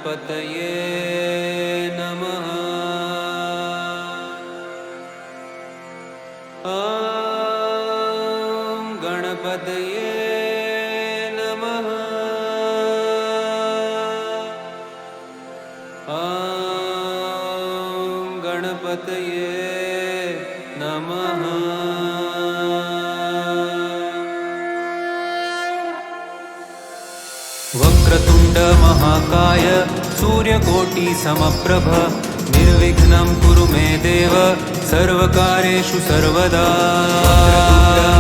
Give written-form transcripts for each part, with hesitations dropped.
गणपतये नमः। ॐ गणपतये नमः। ॐ गणपतये नमः। वक्रतुंड महाकाय सूर्यकोटि समप्रभ निर्विघ्नं कुरु मे देव सर्वकार्येषु सर्वदा।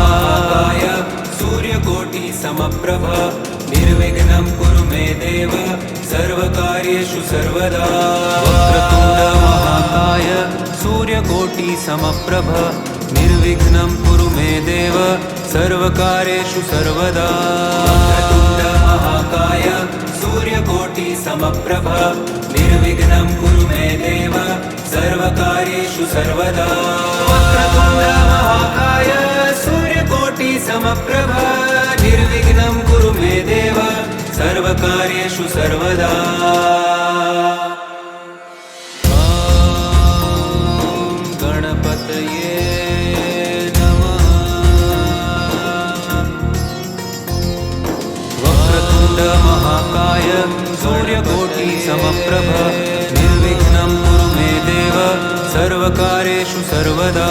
महाकाय सूर्यकोटि समप्रभ निर्विघ्नं कुरु मे देव सर्वकार्येषु सर्वदा। वक्रतुंड महाकाय सूर्यकोटि समप्रभ निर्विघ्नं कुरु मे देव सर्वकार्येषु सर्वदा। वक्रतुंड महाकाय सूर्यकोटि समप्रभ निर्विघ्नं कुरु मे देव सर्वकार्येषु सर्वदा। वक्रतुंड महाकाय सूर्यकोटि समप्रभ निर्विघ्नं कुरु मे देव सर्वकार्येषु सर्वदा। ॐ गणपतये महाकाय सूर्यकोटि समप्रभ निर्विघ्नं कुरु मे देव सर्वकार्येषु सर्वदा।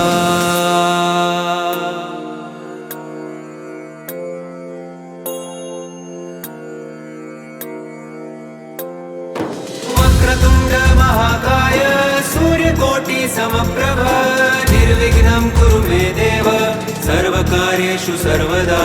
वक्रतुंड महाकाय सूर्यकोटि समप्रभ निर्विघ्नं कुरु मे देव सर्वकार्येषु सर्वदा।